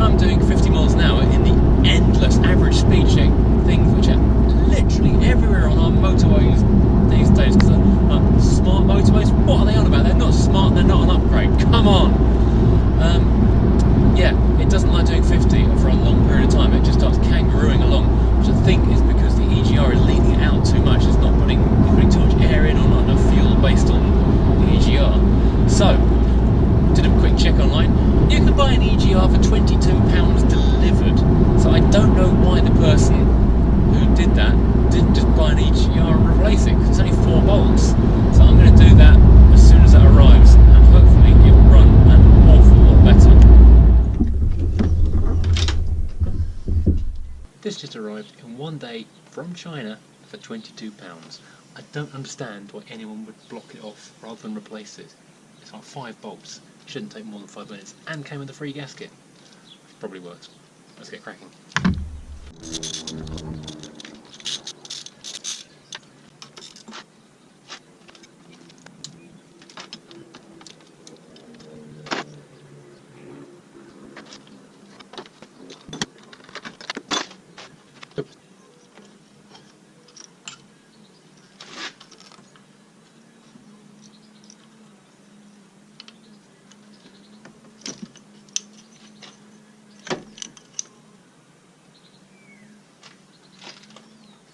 I'm doing 50 miles an hour in the endless average speed check things which are literally everywhere on our motorways these days. Because smart motorways, what are they on about? They're not smart, they're not an upgrade. Come on. Yeah, it doesn't like doing 50 for a long period of time. It just starts kangarooing along, which I think is because the EGR is leaning it out too much. It's not putting too much air in or not enough fuel based on the EGR. So, did a quick check online. You can buy an EGR for £22 delivered. So I don't know why the person who did that didn't just buy an EGR and replace it, because it's only 4 bolts. So I'm going to do that as soon as that arrives, and hopefully it will run an awful lot better. This just arrived in one day from China for £22. I don't understand why anyone would block it off rather than replace it. It's like 5 bolts. It shouldn't take more than 5 minutes, and came with a free gasket. Probably works. Let's get cracking.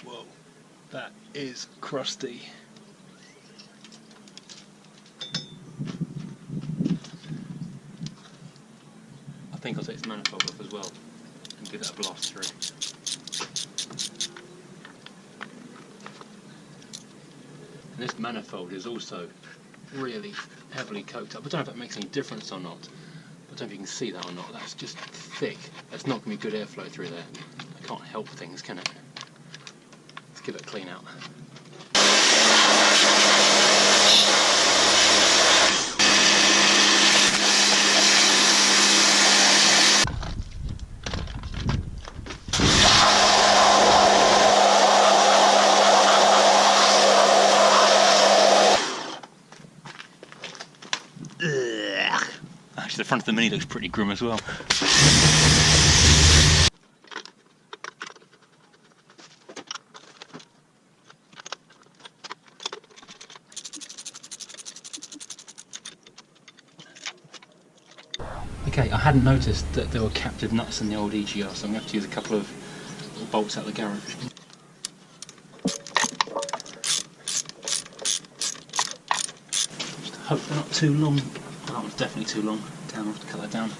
Whoa, that is crusty. I think I'll take this manifold off as well and give it a blast through. And this manifold is also really heavily coked up. I don't know if that makes any difference or not. I don't know if you can see that or not. That's just thick. That's not going to be good airflow through there. I can't help things, can it? Let's give it a clean out. Actually, the front of the Mini looks pretty grim as well. Okay, I hadn't noticed that there were captive nuts in the old EGR, so I'm going to have to use a couple of bolts out of the garage. Just hope they're not too long. That one's definitely too long. Damn, I'll have to cut that down.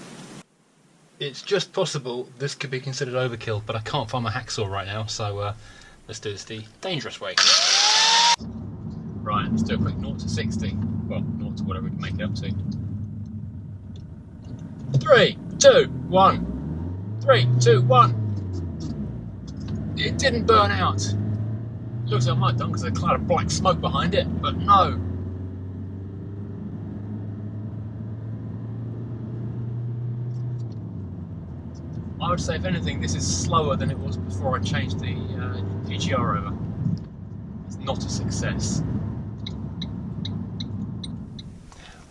It's just possible this could be considered overkill, but I can't find my hacksaw right now, so let's do this the dangerous way. Right, let's do a quick 0 to 60. Well, 0 to whatever we can make it up to. 3, 2, 1. 3, 2, 1. It didn't burn out. Looks like it might have done because there's a cloud of black smoke behind it, but no. I would say, if anything, this is slower than it was before I changed the EGR over. It's not a success.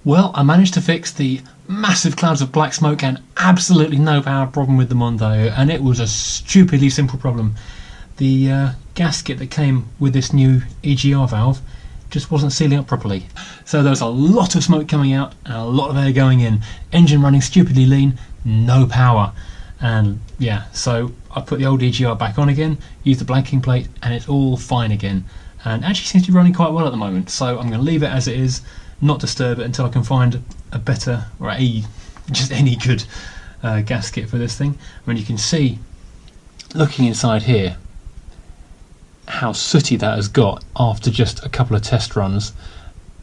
Well, I managed to fix the massive clouds of black smoke and absolutely no power problem with the Mondeo, and it was a stupidly simple problem. The gasket that came with this new EGR valve just wasn't sealing up properly. So there was a lot of smoke coming out and a lot of air going in. Engine running stupidly lean, no power. And yeah, so I put the old EGR back on again, used the blanking plate, and it's all fine again. And actually seems to be running quite well at the moment, so I'm going to leave it as it is, not disturb it until I can find a better, or just any good gasket for this thing. I mean, you can see, looking inside here, how sooty that has got after just a couple of test runs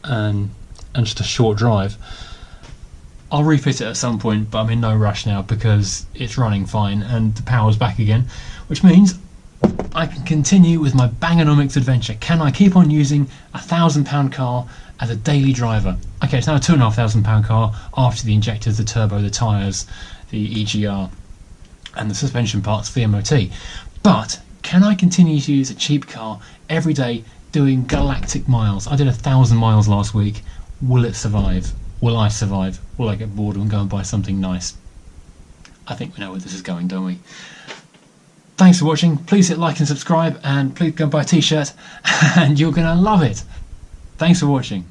and just a short drive. I'll refit it at some point, but I'm in no rush now because it's running fine and the power's back again, which means I can continue with my Bangernomics adventure. Can I keep on using a £1,000 car as a daily driver? Okay, it's now a £2,500 car after the injectors, the turbo, the tyres, the EGR and the suspension parts for the MOT. But can I continue to use a cheap car every day doing galactic miles? I did 1,000 miles last week. Will it survive? Will I survive? Will I get bored and go and buy something nice? I think we know where this is going, don't we? Thanks for watching. Please hit like and subscribe, and please go and buy a t-shirt and you're going to love it. Thanks for watching.